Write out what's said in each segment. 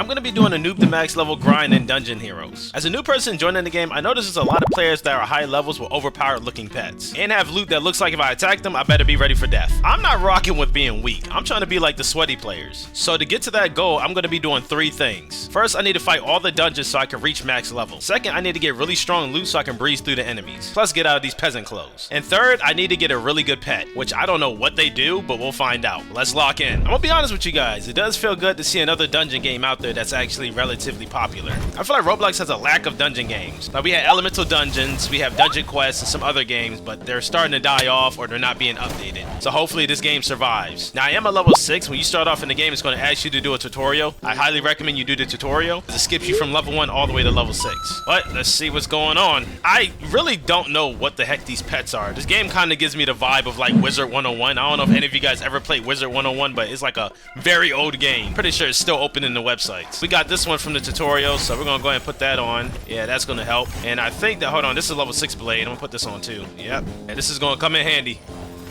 I'm going to be doing a noob to max level grind in Dungeon Heroes. As a new person joining the game, I notice there's a lot of players that are high levels with overpowered looking pets, and have loot that looks like if I attack them, I better be ready for death. I'm not rocking with being weak. I'm trying to be like the sweaty players. So to get to that goal, I'm going to be doing 3 things. First, I need to fight all the dungeons so I can reach max level. Second, I need to get really strong loot so I can breeze through the enemies. Plus get out of these peasant clothes. And third, I need to get a really good pet, which I don't know what they do, but we'll find out. Let's lock in. I'm gonna be honest with you guys, it does feel good to see another dungeon game out there that's actually relatively popular. I feel like Roblox has a lack of dungeon games. Like we had elemental dungeons, we have dungeon quests and some other games, but they're starting to die off or they're not being updated. So hopefully this game survives. Now I am a level 6. When you start off in the game, it's going to ask you to do a tutorial. I highly recommend you do the tutorial because it skips you from level 1 all the way to level 6. But let's see what's going on. I really don't know what the heck these pets are. This game kind of gives me the vibe of like Wizard 101. I don't know if any of you guys ever played Wizard 101, but it's like a very old game. Pretty sure it's still open in the websites. We got this one from the tutorial, so we're gonna go ahead and put that on. Yeah, that's gonna help. And I think that, hold on, this is level 6 blade. I'm gonna put this on too. Yep. And this is gonna come in handy.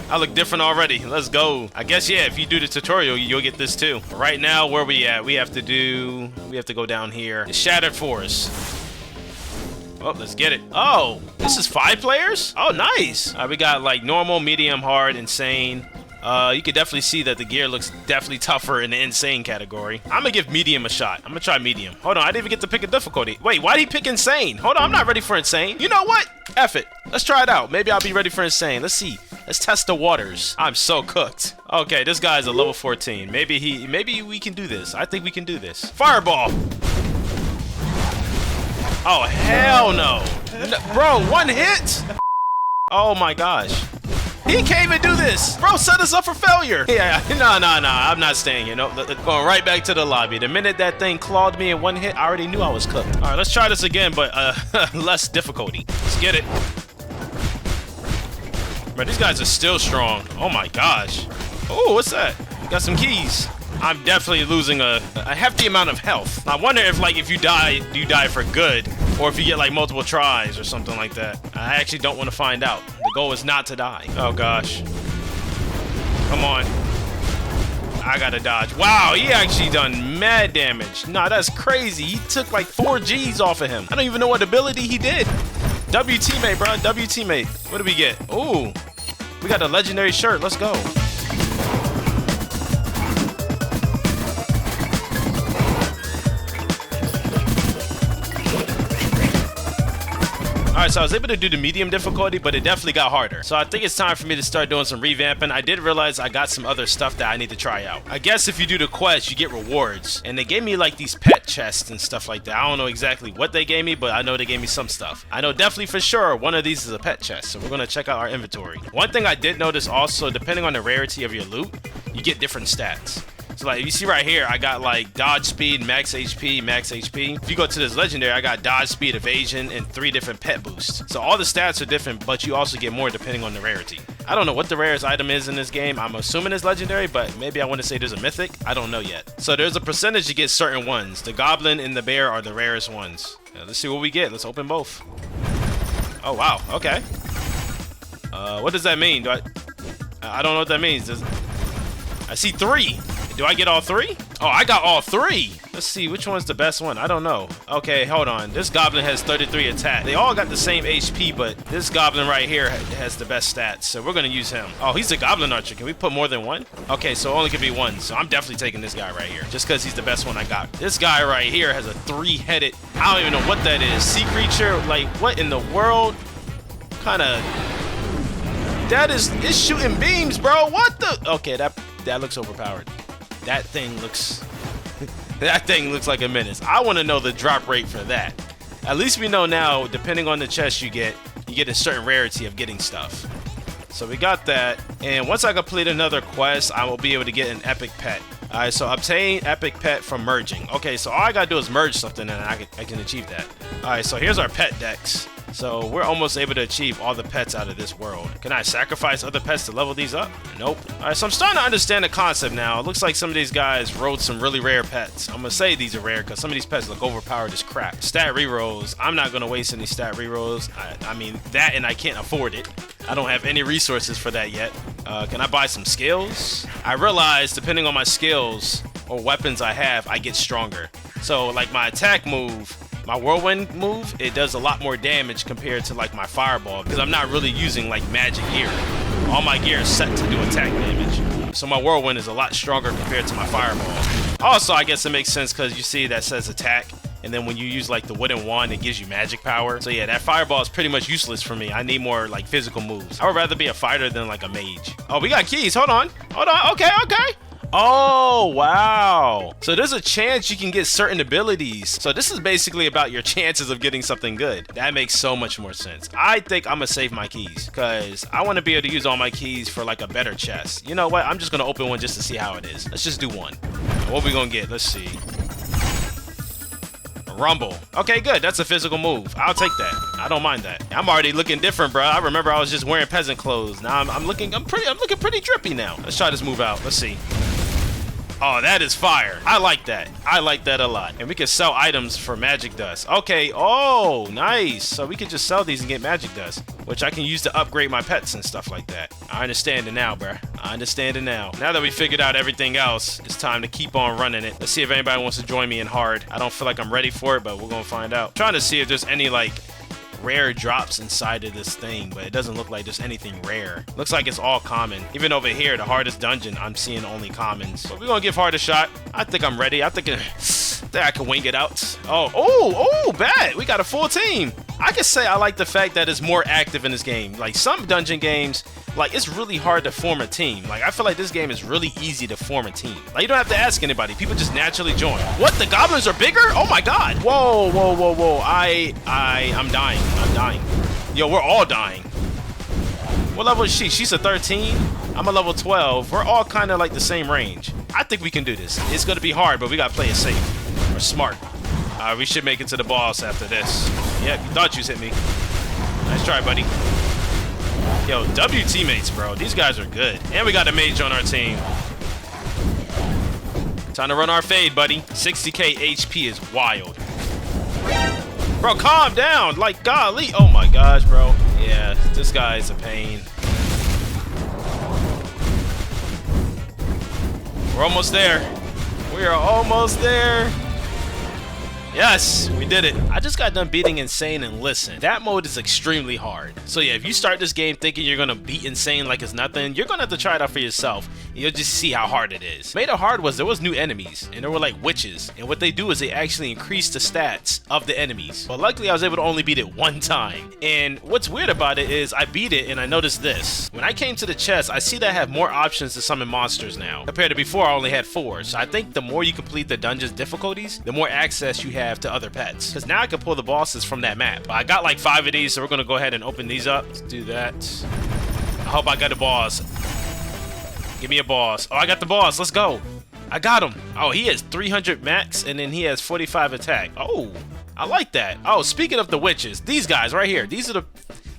I look different already. Let's go. I guess, yeah, if you do the tutorial, you'll get this too. Right now, where we at? We have to go down here. The Shattered Forest. Oh, let's get it. Oh, this is 5 players? Oh, nice. We got like normal, medium, hard, insane. You can definitely see that the gear looks definitely tougher in the insane category. I'm gonna give medium a shot. I'm gonna try medium. Hold on, I didn't even get to pick a difficulty. Wait, why did he pick insane? Hold on, I'm not ready for insane. You know what? F it. Let's try it out. Maybe I'll be ready for insane. Let's see. Let's test the waters. I'm so cooked. Okay, this guy's a level 14. Maybe we can do this. I think we can do this. Fireball. Oh, hell no. Bro, 1 hit? Oh my gosh. He can't even do this. Bro, set us up for failure. Yeah, no. I'm not staying here. No, going right back to the lobby. The minute that thing clawed me in 1 hit, I already knew I was cooked. All right, let's try this again, but less difficulty. Let's get it. Bro, these guys are still strong. Oh my gosh. Oh, what's that? Got some keys. I'm definitely losing a hefty amount of health. I wonder if, like, if you die, do you die for good? Or if you get, like, multiple tries or something like that. I actually don't want to find out. The goal is not to die. Oh, gosh. Come on. I gotta dodge. Wow, he actually done mad damage. Nah, that's crazy. He took, like, 4 Gs off of him. I don't even know what ability he did. W teammate, bro. W teammate. What do we get? Ooh. We got a legendary shirt. Let's go. Alright, so I was able to do the medium difficulty, but it definitely got harder. So I think it's time for me to start doing some revamping. I did realize I got some other stuff that I need to try out. I guess if you do the quest, you get rewards. And they gave me like these pet chests and stuff like that. I don't know exactly what they gave me, but I know they gave me some stuff. I know definitely for sure one of these is a pet chest. So we're going to check out our inventory. One thing I did notice also, depending on the rarity of your loot, you get different stats. So like you see right here, I got like dodge speed, max HP, max HP. If you go to this legendary, I got dodge speed, evasion, and 3 different pet boosts. So all the stats are different, but you also get more depending on the rarity. I don't know what the rarest item is in this game. I'm assuming it's legendary, but maybe I want to say there's a mythic. I don't know yet. So there's a percentage you get certain ones. The goblin and the bear are the rarest ones. Let's see what we get. Let's open both. Oh wow, okay. What does that mean? I don't know what that means. I see 3. Do I get all 3? Oh, I got all 3. Let's see, which one's the best one? I don't know. Okay, hold on. This goblin has 33 attack. They all got the same HP, but this goblin right here has the best stats, so we're gonna use him. Oh, he's a goblin archer. Can we put more than 1? Okay, so only can be 1, so I'm definitely taking this guy right here, just because he's the best one I got. This guy right here has a 3-headed, I don't even know what that is. Sea creature, like, what in the world? Kinda, that is, it's shooting beams, bro. What the? Okay, that looks overpowered. That thing looks like a menace. I want to know the drop rate for that. At least we know now, depending on the chest you get a certain rarity of getting stuff. So we got that, and once I complete another quest, I will be able to get an epic pet. Alright, so obtain epic pet from merging. Okay, so all I gotta do is merge something and I can achieve that. Alright, so here's our pet decks. So we're almost able to achieve all the pets out of this world. Can I sacrifice other pets to level these up? Nope. Alright, so I'm starting to understand the concept now. It looks like some of these guys rode some really rare pets. I'm gonna say these are rare because some of these pets look overpowered as crap. Stat rerolls. I'm not gonna waste any stat rerolls. I mean, that and I can't afford it. I don't have any resources for that yet. Can I buy some skills? I realize depending on my skills or weapons I have, I get stronger. So like my attack move, my whirlwind move, it does a lot more damage compared to like my fireball because I'm not really using like magic gear. All my gear is set to do attack damage. So my whirlwind is a lot stronger compared to my fireball. Also, I guess it makes sense because you see that says attack. And then when you use like the wooden wand, it gives you magic power. So yeah, that fireball is pretty much useless for me. I need more like physical moves. I would rather be a fighter than like a mage. Oh, we got keys. Hold on. Hold on. Okay, okay. Oh, wow. So there's a chance you can get certain abilities. So this is basically about your chances of getting something good. That makes so much more sense. I think I'm gonna save my keys because I want to be able to use all my keys for like a better chest. You know what? I'm just gonna open one just to see how it is. Let's just do one. What we gonna get? Let's see. Rumble. Okay, good. That's a physical move. I'll take that. I don't mind that. I'm already looking different, bro. I remember I was just wearing peasant clothes. Now I'm looking pretty drippy now. Let's try this move out. Let's see. Oh, that is fire. I like that. I like that a lot. And we can sell items for magic dust. Okay. Oh, nice. So we can just sell these and get magic dust, which I can use to upgrade my pets and stuff like that. I understand it now, bruh. I understand it now. Now that we figured out everything else, it's time to keep on running it. Let's see if anybody wants to join me in hard. I don't feel like I'm ready for it, but we're gonna find out. I'm trying to see if there's any like rare drops inside of this thing, but it doesn't look like there's anything rare. Looks like it's all common. Even over here, the hardest dungeon, I'm seeing only commons. But we're gonna give hard a shot. I think I'm ready. I think I can wing it out. Oh, bad. We got a full team. I can say I like the fact that it's more active in this game. Like some dungeon games, like it's really hard to form a team. Like I feel like this game is really easy to form a team. Like you don't have to ask anybody. People just naturally join. What? The goblins are bigger? Oh my god. Whoa, whoa, whoa, whoa. I'm dying. I'm dying. Yo, we're all dying. What level is she? She's a 13. I'm a level 12. We're all kind of like the same range. I think we can do this. It's gonna be hard, but we gotta play it safe. We're smart. We should make it to the boss after this. Yeah, you thought you hit me. Nice try, buddy. Yo, W teammates, bro. These guys are good. And we got a mage on our team. Time to run our fade, buddy. 60k HP is wild. Bro, calm down. Like, golly. Oh my gosh, bro. Yeah, this guy is a pain. We're almost there. We are almost there. Yes, we did it. I just got done beating Insane and Listen. That mode is extremely hard. So yeah, if you start this game thinking you're gonna beat Insane like it's nothing, you're gonna have to try it out for yourself. You'll just see how hard it is. Made it hard was there was new enemies, and there were like witches. And what they do is they actually increase the stats of the enemies. But luckily I was able to only beat it one time. And what's weird about it is I beat it and I noticed this. When I came to the chest, I see that I have more options to summon monsters now. Compared to before, I only had 4. So I think the more you complete the dungeon's difficulties, the more access you have to other pets. Because now I can pull the bosses from that map. But I got like 5 of these, so we're going to go ahead and open these up. Let's do that. I hope I got a boss. Give me a boss. Oh, I got the boss. Let's go. I got him. Oh, he has 300 max, and then he has 45 attack. Oh, I like that. Oh, speaking of the witches, these guys right here. These are the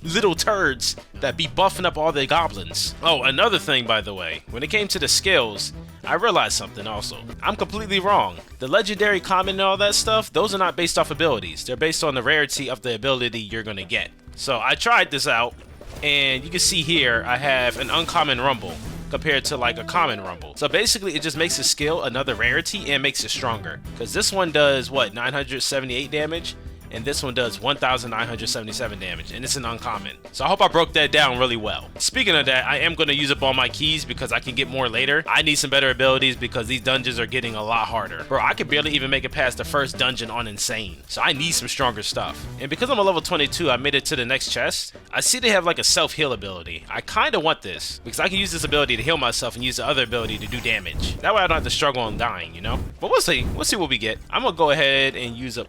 little turds that be buffing up all the goblins. Oh, another thing, by the way. When it came to the skills, I realized something also. I'm completely wrong. The legendary, common, and all that stuff, those are not based off abilities. They're based on the rarity of the ability you're gonna get. So I tried this out, and you can see here I have an uncommon rumble compared to like a common rumble. So basically it just makes a skill another rarity and makes it stronger. Because this one does what, 978 damage? And this one does 1,977 damage, and it's an uncommon. So I hope I broke that down really well. Speaking of that, I am going to use up all my keys because I can get more later. I need some better abilities because these dungeons are getting a lot harder. Bro, I could barely even make it past the first dungeon on Insane. So I need some stronger stuff. And because I'm a level 22, I made it to the next chest. I see they have like a self-heal ability. I kind of want this because I can use this ability to heal myself and use the other ability to do damage. That way I don't have to struggle on dying, you know? But we'll see. We'll see what we get. I'm going to go ahead and use up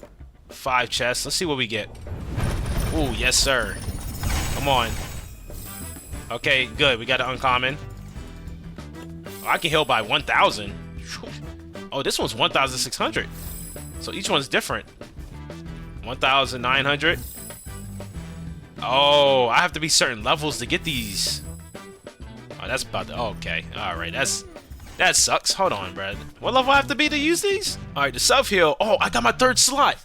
5 chests. Let's see what we get. Ooh, yes sir. Come on. Okay, good. We got an uncommon. Oh, I can heal by 1,000. Oh, this one's 1,600. So each one's different. 1,900. Oh, I have to be certain levels to get these. Oh, that's about to... okay. Alright, that sucks. Hold on, Brad. What level I have to be to use these? Alright, the self-heal. Oh, I got my 3rd slot.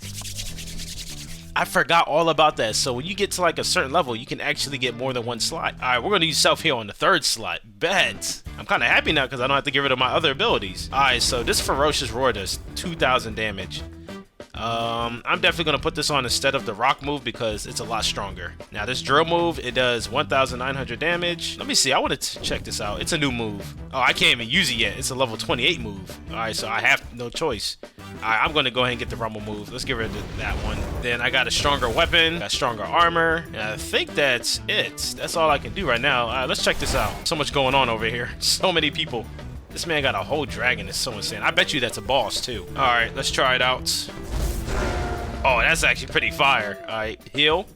I forgot all about that. So when you get to like a certain level, you can actually get more than one slot. All right, we're gonna use self-heal on the 3rd slot. Bet. I'm kind of happy now because I don't have to get rid of my other abilities. All right, so this ferocious roar does 2,000 damage. I'm definitely gonna put this on instead of the rock move because it's a lot stronger. Now this drill move, it does 1,900 damage. Let me see, I want to check this out. It's a new move. Oh, I can't even use it yet. It's a level 28 move. All right, so I have no choice. All right, I'm gonna go ahead and get the rumble move. Let's get rid of that one. Then I got a stronger weapon, got stronger armor, and I think that's it. That's all I can do right now. All right, let's check this out. So much going on over here. So many people. This man got a whole dragon. It's so insane. I bet you that's a boss too. All right, let's try it out. Oh, that's actually pretty fire. All right, heal.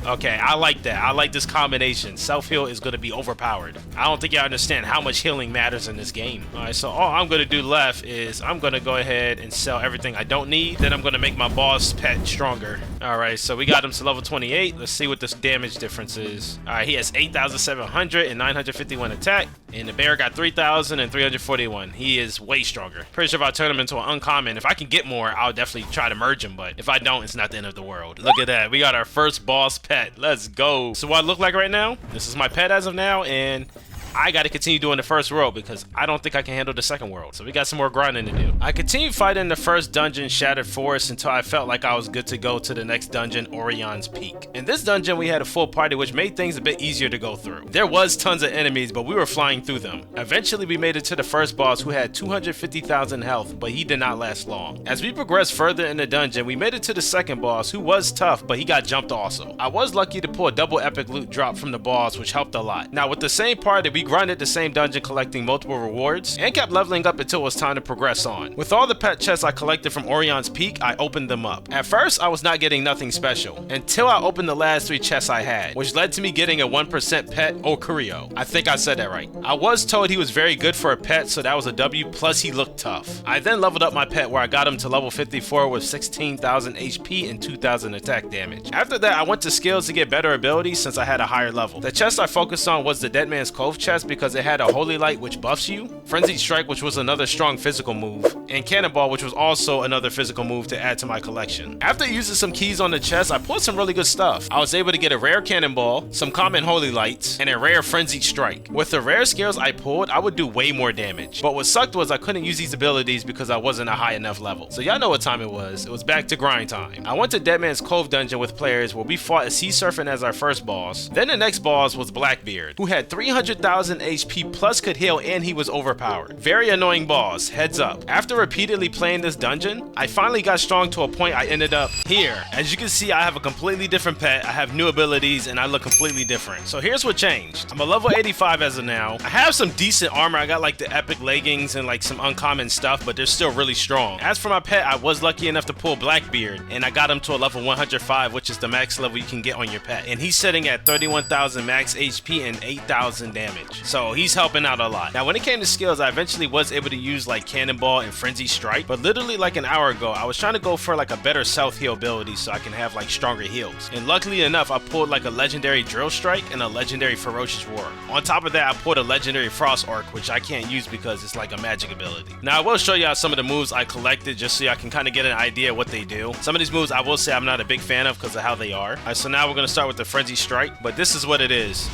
Okay, I like that. I like this combination. Self-heal is going to be overpowered. I don't think y'all understand how much healing matters in this game. All right, so all I'm going to do left is I'm going to go ahead and sell everything I don't need. Then I'm going to make my boss pet stronger. All right, so we got him to level 28. Let's see what this damage difference is. All right, he has 8,700 and 951 attack. And the bear got 3,000 and 341. He is way stronger. Pretty sure if I turn him into an uncommon, if I can get more, I'll definitely try to merge him. But if I don't, it's not the end of the world. Look at that. We got our first boss pet. Let's go. So what I look like right now, this is my pet as of now, and I got to continue doing the first world because I don't think I can handle the second world. So we got some more grinding to do. I continued fighting the first dungeon, Shattered Forest, until I felt like I was good to go to the next dungeon, Orion's Peak. In this dungeon, we had a full party, which made things a bit easier to go through. There was tons of enemies, but we were flying through them. Eventually, we made it to the first boss, who had 250,000 health, but he did not last long. As we progressed further in the dungeon, we made it to the second boss, who was tough, but he got jumped also. I was lucky to pull a double epic loot drop from the boss, which helped a lot. Now, with the same party, we grinded the same dungeon, collecting multiple rewards, and kept leveling up until it was time to progress on. With all the pet chests I collected from Orion's Peak, I opened them up. At first, I was not getting nothing special, until I opened the last 3 chests I had, which led to me getting a 1% pet, Okurio. I think I said that right. I was told he was very good for a pet, so that was a W, plus he looked tough. I then leveled up my pet where I got him to level 54 with 16,000 HP and 2,000 attack damage. After that, I went to skills to get better abilities since I had a higher level. The chest I focused on was the Dead Man's Cove chest because it had a Holy Light, which buffs you, Frenzied Strike, which was another strong physical move, and Cannonball, which was also another physical move to add to my collection. After using some keys on the chest, I pulled some really good stuff. I was able to get a rare Cannonball, some common Holy Lights, and a rare Frenzied Strike. With the rare skills I pulled, I would do way more damage, but what sucked was I couldn't use these abilities because I wasn't a high enough level. So y'all know what time it was. It was back to grind time. I went to Dead Man's Cove dungeon with players where we fought a Sea Serpent as our first boss. Then the next boss was Blackbeard, who had 300,000 HP plus could heal, and he was overpowered. Very annoying boss, heads up. After repeatedly playing this dungeon, I finally got strong to a point I ended up here. As you can see, I have a completely different pet, I have new abilities, and I look completely different. So here's what changed. I'm a level 85 as of now. I have some decent armor. I got like the epic leggings and like some uncommon stuff, but they're still really strong. As for my pet, I was lucky enough to pull Blackbeard, and I got him to a level 105, which is the max level you can get on your pet. And he's sitting at 31,000 max HP and 8,000 damage. So he's helping out a lot. Now when it came to skills, I eventually was able to use like Cannonball and Frenzy Strike, but literally like an hour ago, I was trying to go for like a better self-heal ability so I can have like stronger heals. And luckily enough, I pulled like a legendary Drill Strike and a legendary Ferocious Roar. On top of that, I pulled a legendary Frost Arc, which I can't use because it's like a magic ability. Now I will show y'all some of the moves I collected just so y'all can kind of get an idea of what they do. Some of these moves I will say I'm not a big fan of because of how they are. Alright, so now we're gonna start with the Frenzy Strike, but this is what it is.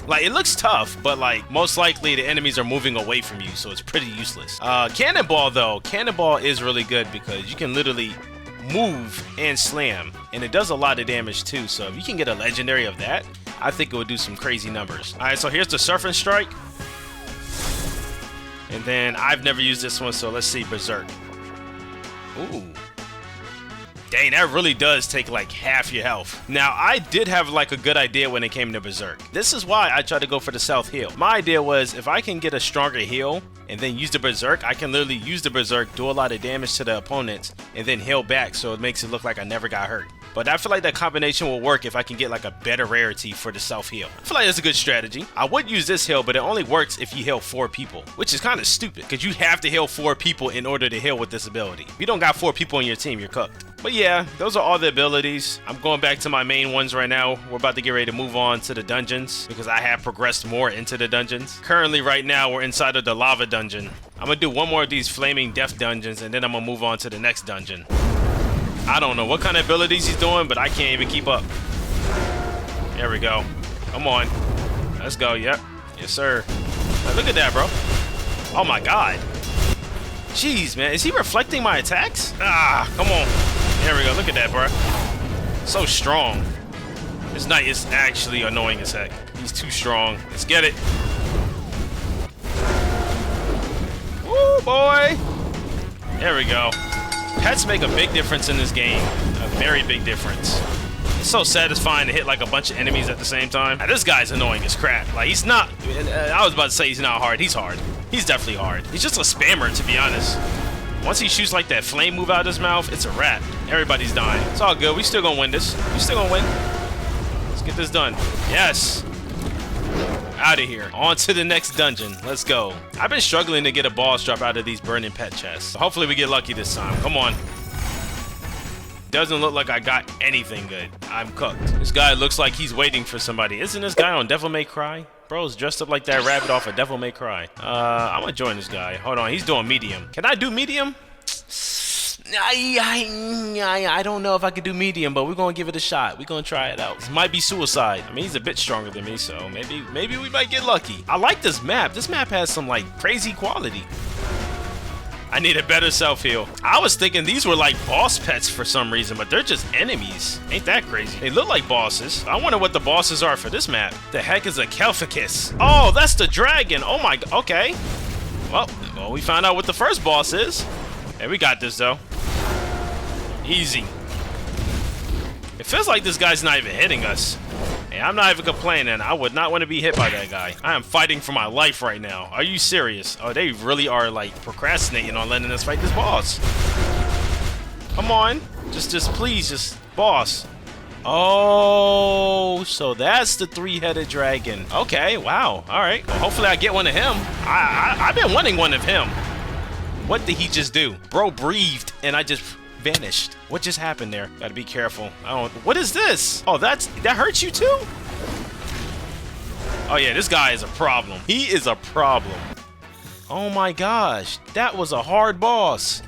Like, it looks tough, but like most likely the enemies are moving away from you, so it's pretty useless. Cannonball though, Cannonball is really good because you can literally move and slam, and it does a lot of damage too. So if you can get a legendary of that, I think it would do some crazy numbers. All right, so here's the Surfing Strike, and then I've never used this one, so let's see, Berserk. Ooh. Dang, that really does take like half your health. Now, I did have like a good idea when it came to Berserk. This is why I tried to go for the self-heal. My idea was if I can get a stronger heal and then use the Berserk, I can literally use the Berserk, do a lot of damage to the opponents, and then heal back so it makes it look like I never got hurt. But I feel like that combination will work if I can get like a better rarity for the self-heal. I feel like that's a good strategy. I would use this heal, but it only works if you heal 4 people, which is kind of stupid because you have to heal 4 people in order to heal with this ability. If you don't got 4 people on your team, you're cooked. But yeah, those are all the abilities. I'm going back to my main ones right now. We're about to get ready to move on to the dungeons because I have progressed more into the dungeons. Currently, right now, we're inside of the lava dungeon. I'm gonna do one more of these flaming death dungeons and then I'm gonna move on to the next dungeon. I don't know what kind of abilities he's doing, but I can't even keep up. There we go. Come on. Let's go. Yep. Yes, sir. Now, look at that, bro. Oh, my God. Jeez, man. Is he reflecting my attacks? Ah, come on. There we go. Look at that, bro. So strong. This knight is actually annoying as heck. He's too strong. Let's get it. Woo, boy. There we go. Pets make a big difference in this game. A very big difference. It's so satisfying to hit like a bunch of enemies at the same time. Now, this guy's annoying as crap. Like, he's not... I was about to say he's not hard. He's hard. He's definitely hard. He's just a spammer, to be honest. Once he shoots like that flame move out of his mouth, it's a wrap. Everybody's dying. It's all good. We still gonna win this. We still gonna win. Let's get this done. Yes. Out of here. On to the next dungeon. Let's go. I've been struggling to get a boss drop out of these burning pet chests. Hopefully we get lucky this time. Come on. Doesn't look like I got anything good. I'm cooked. This guy looks like he's waiting for somebody. Isn't this guy on Devil May Cry? Bro's dressed up like that rabbit off of Devil May Cry. I'm gonna join this guy. Hold on, he's doing medium. Can I do medium? I don't know if I can do medium, but we're gonna give it a shot. We're gonna try it out. This might be suicide. I mean, he's a bit stronger than me, so maybe we might get lucky. I like this map. This map has some like crazy quality. I need a better self-heal. I was thinking these were like boss pets for some reason, but they're just enemies. Ain't that crazy? They look like bosses. I wonder what the bosses are for this map. The heck is a Kelphicus? Oh, that's the dragon. Oh my, okay. Well, we found out what the first boss is. Hey, we got this though. Easy. It feels like this guy's not even hitting us. Hey, I'm not even complaining. I would not want to be hit by that guy. I am fighting for my life right now. Are you serious? Oh, they really are like procrastinating on letting us fight this boss. Come on. Just please, just boss. Oh, so that's the three-headed dragon. Okay, wow. All right. Well, hopefully I get one of him. I've been wanting one of him. What did he just do? Bro breathed and I just vanished. What just happened there? Gotta be careful. What is this? Oh, that hurts you too? Oh yeah, this guy is a problem. He is a problem. Oh my gosh, that was a hard boss.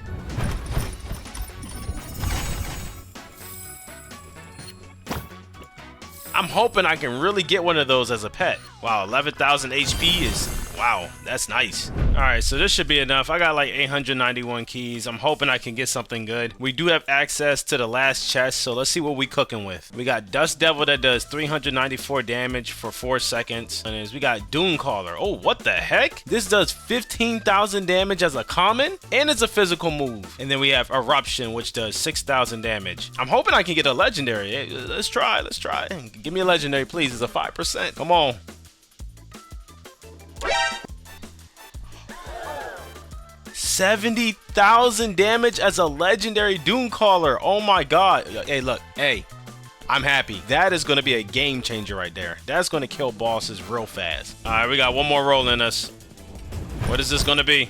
I'm hoping I can really get one of those as a pet. Wow, 11,000 HP is... Wow, that's nice. All right, so this should be enough. I got like 891 keys. I'm hoping I can get something good. We do have access to the last chest, so let's see what we cooking with. We got Dust Devil that does 394 damage for 4 seconds. And we got Doom Caller. Oh, what the heck? This does 15,000 damage as a common, and it's a physical move. And then we have Eruption, which does 6,000 damage. I'm hoping I can get a legendary. Hey, let's try. Give me a legendary, please. It's a 5%. Come on. 70,000 damage as a legendary Doom Caller. Oh my god. Hey, look. Hey, I'm happy. That is going to be a game changer right there. That's going to kill bosses real fast. All right, we got one more roll in us. What is this going to be?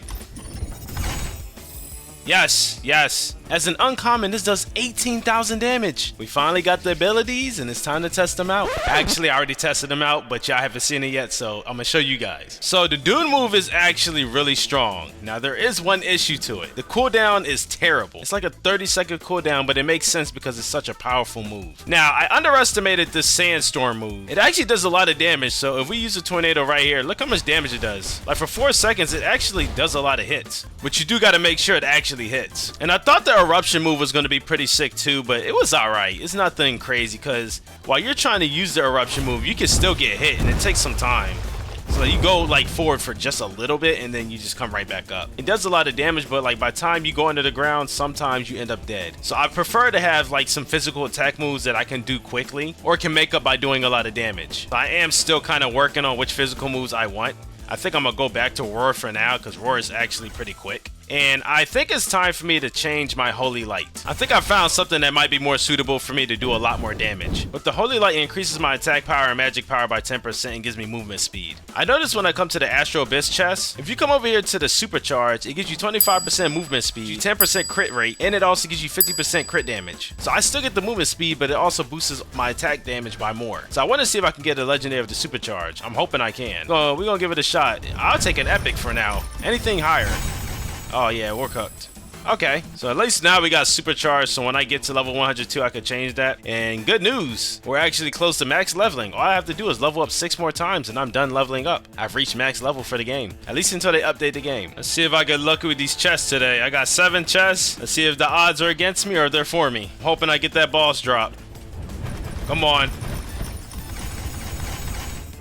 Yes, yes. As an uncommon, this does 18,000 damage. We finally got the abilities, and it's time to test them out. Actually, I already tested them out, but y'all haven't seen it yet, so I'm gonna show you guys. So the Dune move is actually really strong. Now, there is one issue to it. The cooldown is terrible. It's like a 30-second cooldown, but it makes sense because it's such a powerful move. Now, I underestimated this Sandstorm move. It actually does a lot of damage, so if we use a tornado right here, look how much damage it does. Like, for 4 seconds, it actually does a lot of hits. But you do gotta make sure it actually hits. And I thought the Eruption move was going to be pretty sick too, but it was alright. It's nothing crazy because while you're trying to use the Eruption move, you can still get hit and it takes some time. So you go like forward for just a little bit and then you just come right back up. It does a lot of damage, but like by the time you go into the ground, sometimes you end up dead. So I prefer to have like some physical attack moves that I can do quickly or can make up by doing a lot of damage. So I am still kind of working on which physical moves I want. I think I'm going to go back to Roar for now because Roar is actually pretty quick. And I think it's time for me to change my Holy Light. I think I found something that might be more suitable for me to do a lot more damage. But the Holy Light increases my attack power and magic power by 10% and gives me movement speed. I noticed when I come to the Astral Abyss chest, if you come over here to the Supercharge, it gives you 25% movement speed, 10% crit rate, and it also gives you 50% crit damage. So I still get the movement speed, but it also boosts my attack damage by more. So I want to see if I can get a Legendary of the Supercharge. I'm hoping I can. So we're going to give it a shot. I'll take an Epic for now. Anything higher. Oh yeah, we're cooked. Okay, so at least now we got supercharged, so when I get to level 102, I could change that. And good news, we're actually close to max leveling. All I have to do is level up 6 more times, and I'm done leveling up. I've reached max level for the game, at least until they update the game. Let's see if I get lucky with these chests today. I got 7 chests. Let's see if the odds are against me or they're for me. I'm hoping I get that boss drop. Come on.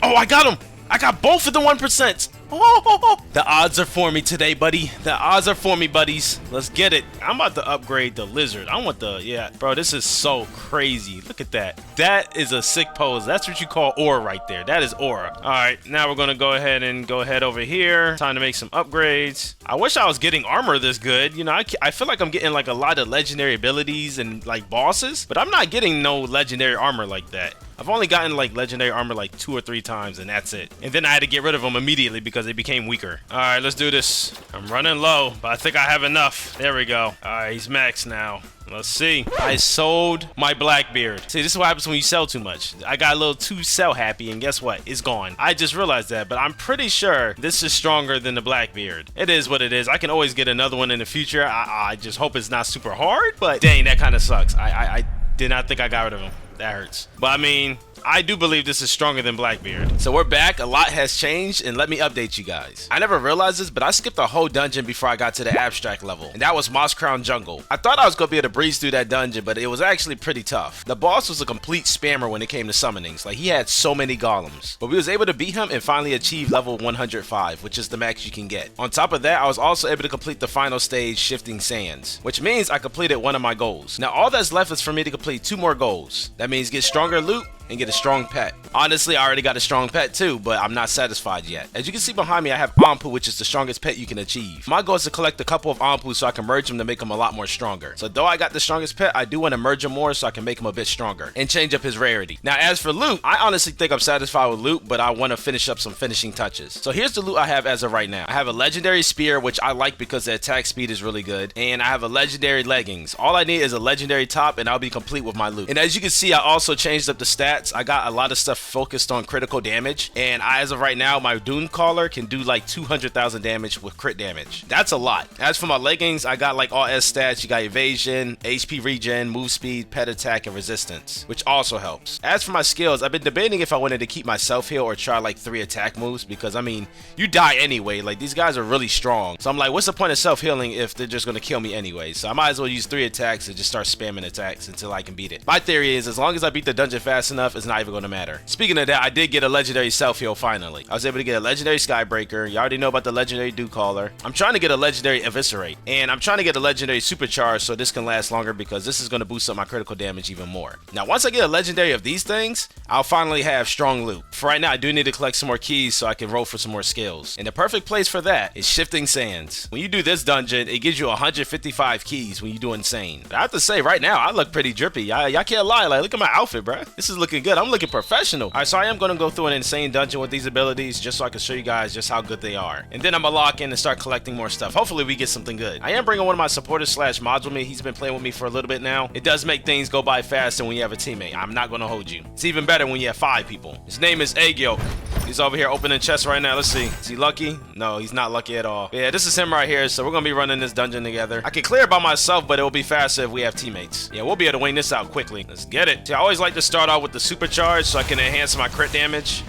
Oh, I got him! I got both of the 1%. Oh, the odds are for me today, buddy. The odds are for me, buddies. Let's get it. I'm about to upgrade the lizard. I want the, yeah. Bro, this is so crazy. Look at that. That is a sick pose. That's what you call aura right there. That is aura. All right, now we're going to go ahead over here. Time to make some upgrades. I wish I was getting armor this good. You know, I feel like I'm getting like a lot of legendary abilities and like bosses, but I'm not getting no legendary armor like that. I've only gotten like legendary armor like 2 or 3 times, and that's it. And then I had to get rid of them immediately because they became weaker. All right, let's do this. I'm running low, but I think I have enough. There we go. All right, he's max now. Let's see. I sold my Blackbeard. See, this is what happens when you sell too much. I got a little too sell happy, and guess what? It's gone. I just realized that, but I'm pretty sure this is stronger than the Blackbeard. It is what it is. I can always get another one in the future. I just hope it's not super hard, but dang, that kind of sucks. I did not think I got rid of him. That hurts. But I mean, I do believe this is stronger than Blackbeard. So we're back. A lot has changed, and let me update you guys. I never realized this, but I skipped a whole dungeon before I got to the abstract level, and that was Moss Crown Jungle. I thought I was gonna be able to breeze through that dungeon, but it was actually pretty tough. The boss was a complete spammer when it came to summonings. Like, he had so many golems, but we was able to beat him and finally achieve level 105, which is the max you can get. On top of that, I was also able to complete the final stage, Shifting Sands, which means I completed one of my goals. Now all that's left is for me to complete 2 more goals. That means get stronger loot and get a strong pet. Honestly, I already got a strong pet too, but I'm not satisfied yet. As you can see behind me, I have Ampu, which is the strongest pet you can achieve. My goal is to collect a couple of Ampus so I can merge them to make them a lot more stronger. So though I got the strongest pet, I do want to merge him more so I can make him a bit stronger and change up his rarity. Now as for loot, I honestly think I'm satisfied with loot, but I want to finish up some finishing touches. So here's the loot I have as of right now. I have a legendary spear, which I like because the attack speed is really good, and I have a legendary leggings. All I need is a legendary top and I'll be complete with my loot. And as you can see, I also changed up the stats. I got a lot of stuff focused on critical damage, and as of right now, my Doom Caller can do like 200,000 damage with crit damage. That's a lot. As for my leggings, I got like all S stats. You got evasion, HP regen, move speed, pet attack, and resistance, which also helps. As for my skills, I've been debating if I wanted to keep my self heal or try like 3 attack moves, because I mean, you die anyway. Like, these guys are really strong, so I'm like, what's the point of self healing if they're just gonna kill me anyway? So I might as well use 3 attacks and just start spamming attacks until I can beat it. My theory is, as long as I beat the dungeon fast enough, it's not even gonna matter. Speaking of that, I did get a legendary self-heal finally. I was able to get a legendary Skybreaker. You already know about the legendary Dew Caller. I'm trying to get a legendary Eviscerate, and I'm trying to get a legendary Supercharge so this can last longer, because this is going to boost up my critical damage even more. Now once I get a legendary of these things, I'll finally have strong loot. For right now, I do need to collect some more keys so I can roll for some more skills, and the perfect place for that is Shifting Sands. When you do this dungeon, it gives you 155 keys when you do Insane. But I have to say, right now I look pretty drippy. Y'all can't lie. Like, look at my outfit, bro. This is looking good. I'm looking professional. Alright, so I am going to go through an insane dungeon with these abilities just so I can show you guys just how good they are. And then I'm going to lock in and start collecting more stuff. Hopefully we get something good. I am bringing one of my supporters / mods with me. He's been playing with me for a little bit now. It does make things go by faster when you have a teammate. I'm not going to hold you. It's even better when you have 5 people. His name is Egg Yolk. He's over here opening chests right now. Let's see. Is he lucky? No, he's not lucky at all. But yeah, this is him right here. So we're going to be running this dungeon together. I can clear it by myself, but it will be faster if we have teammates. Yeah, we'll be able to wing this out quickly. Let's get it. See, I always like to start out with the supercharge so I can enhance my crit damage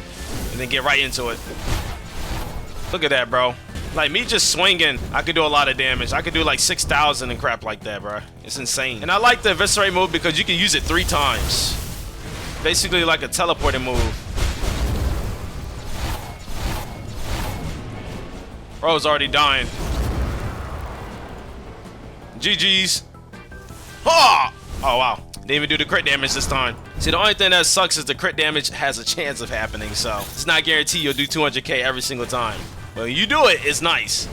and then get right into it. Look at that, bro. Like, me just swinging, I could do a lot of damage. I could do like 6,000 and crap like that, bro. It's insane. And I like the Eviscerate move because you can use it 3 times. Basically like a teleporting move. Bro's already dying. GG's. Oh! Oh, wow. Didn't even do the crit damage this time. See, the only thing that sucks is the crit damage has a chance of happening, so it's not guaranteed you'll do 200k every single time. But when you do it, it's nice.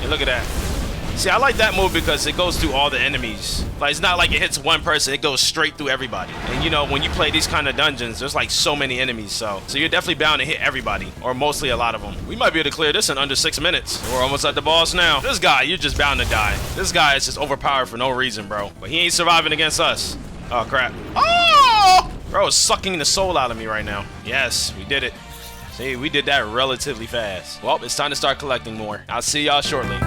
And look at that. See, I like that move because it goes through all the enemies. Like, it's not like it hits one person, it goes straight through everybody. And you know, when you play these kind of dungeons, there's like so many enemies, so you're definitely bound to hit everybody, or mostly a lot of them. We might be able to clear this in under 6 minutes. We're almost at the boss now. This guy, you're just bound to die. This guy is just overpowered for no reason, bro. But he ain't surviving against us. Oh, crap. Oh! Bro is sucking the soul out of me right now. Yes, we did it. See, we did that relatively fast. Well, it's time to start collecting more. I'll see y'all shortly.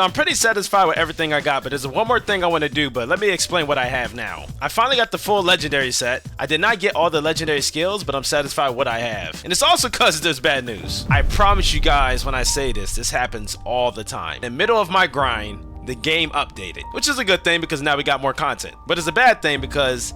So I'm pretty satisfied with everything I got, but there's one more thing I want to do, but let me explain what I have now. I finally got the full legendary set. I did not get all the legendary skills, but I'm satisfied with what I have. And it's also because there's bad news. I promise you guys when I say this happens all the time. In the middle of my grind, the game updated, which is a good thing because now we got more content. But it's a bad thing because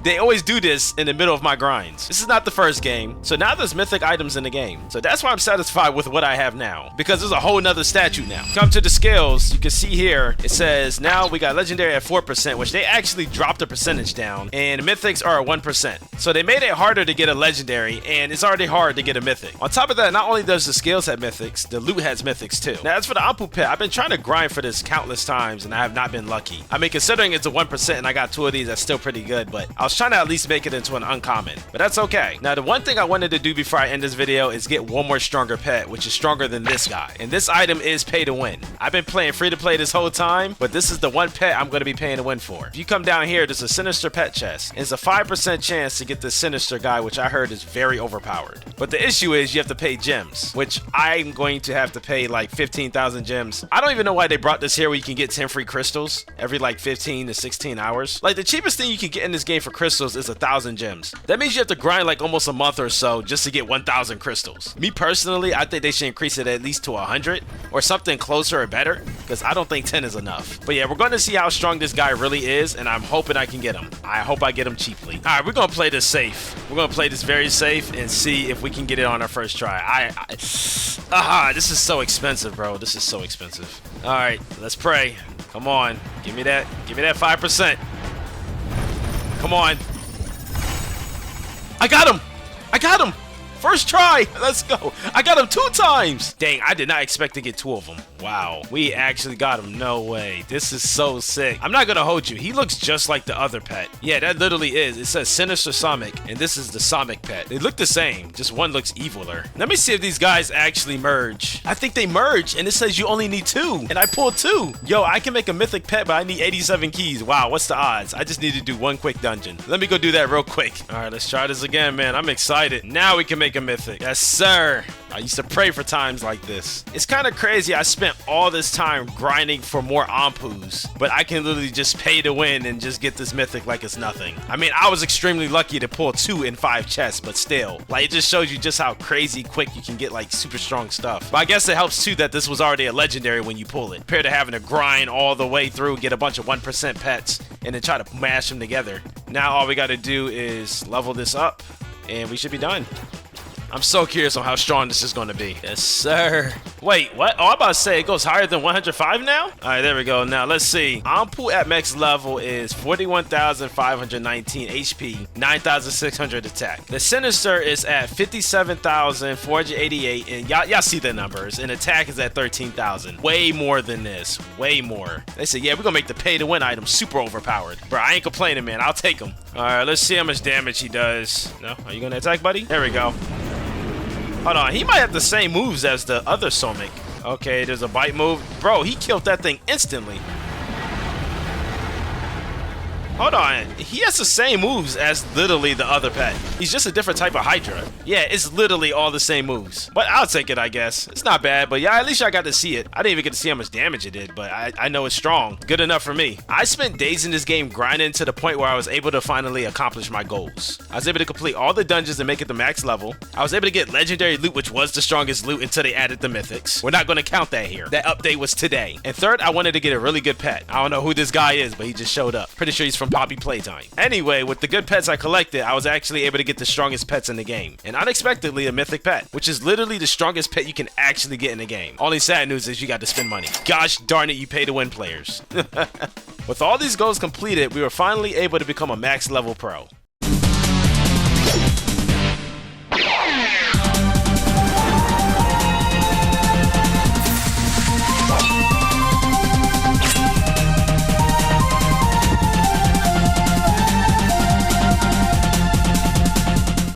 they always do this in the middle of my grinds. This is not the first game, so now there's mythic items in the game. So that's why I'm satisfied with what I have now, because there's a whole nother statue now. Come to the skills, you can see here, it says now we got legendary at 4%, which they actually dropped the percentage down, and mythics are at 1%. So they made it harder to get a legendary, and it's already hard to get a mythic. On top of that, not only does the skills have mythics, the loot has mythics too. Now as for the Ampu pet, I've been trying to grind for this countless times, and I have not been lucky. I mean, considering it's a 1% and I got 2 of these, that's still pretty good, but I was trying to at least make it into an uncommon, but that's okay. Now the one thing I wanted to do before I end this video is get one more stronger pet, which is stronger than this guy, and this item is pay to win. I've been playing free to play this whole time, but this is the one pet I'm going to be paying to win for. If you come down here, there's a sinister pet chest, and it's a 5% chance to get this sinister guy, which I heard is very overpowered. But the issue is you have to pay gems, which I'm going to have to pay like 15,000 gems. I don't even know why they brought this here where you can get 10 free crystals every like 15 to 16 hours. Like the cheapest thing you can get in this game for crystals is 1,000 gems. That means you have to grind like almost a month or so just to get 1,000 crystals. Me personally, I think they should increase it at least to 100 or something closer or better, because I don't think 10 is enough. But yeah, we're going to see how strong this guy really is, and I'm hoping I can get him. I hope I get him cheaply. All right, we're going to play this safe. We're going to play this very safe and see if we can get it on our first try. This is so expensive, bro. This is so expensive. All right, let's pray. Come on, give me that 5%. Come on. I got him. I got him. First try. Let's go. I got him 2 times. Dang, I did not expect to get 2 of them. Wow. We actually got him. No way. This is so sick. I'm not going to hold you. He looks just like the other pet. Yeah, that literally is. It says Sinister Sonic, and this is the Sonic pet. They look the same. Just one looks eviler. Let me see if these guys actually merge. I think they merge, and it says you only need 2, and I pulled 2. Yo, I can make a mythic pet, but I need 87 keys. Wow, what's the odds? I just need to do 1 quick dungeon. Let me go do that real quick. All right, let's try this again, man. I'm excited. Now we can make a mythic. Yes, sir. I used to pray for times like this. It's kind of crazy. I spent all this time grinding for more Ampus, but I can literally just pay to win and just get this mythic like it's nothing. I mean, I was extremely lucky to pull 2 in 5 chests, but still, like, it just shows you just how crazy quick you can get like super strong stuff. But I guess it helps too that this was already a legendary when you pull it, compared to having to grind all the way through, get a bunch of 1% pets, and then try to mash them together. Now all we got to do is level this up, and we should be done. I'm so curious on how strong this is going to be. Yes, sir. Wait, what? Oh, I'm about to say it goes higher than 105 now? All right, there we go. Now, let's see. Ampu at max level is 41,519 HP, 9,600 attack. The Sinister is at 57,488, and y'all see the numbers, and attack is at 13,000. Way more than this. Way more. They said, yeah, we're going to make the pay-to-win item super overpowered. Bro, I ain't complaining, man. I'll take him. All right, let's see how much damage he does. No? Are you going to attack, buddy? There we go. Hold on, he might have the same moves as the other Sonic. Okay, there's a bite move. Bro, he killed that thing instantly. Hold on, he has the same moves as literally the other pet. He's just a different type of Hydra. Yeah, it's literally all the same moves. But I'll take it, I guess. It's not bad, but yeah, at least I got to see it. I didn't even get to see how much damage it did, but I know it's strong. Good enough for me. I spent days in this game grinding to the point where I was able to finally accomplish my goals. I was able to complete all the dungeons and make it the max level. I was able to get legendary loot, which was the strongest loot until they added the mythics. We're not going to count that here. That update was today. And third, I wanted to get a really good pet. I don't know who this guy is, but he just showed up. Pretty sure he's from Poppy Playtime. Anyway, with the good pets I collected, I was actually able to get the strongest pets in the game. And unexpectedly, a mythic pet, which is literally the strongest pet you can actually get in the game. Only sad news is you got to spend money. Gosh darn it, you pay to win players. With all these goals completed, we were finally able to become a max level pro.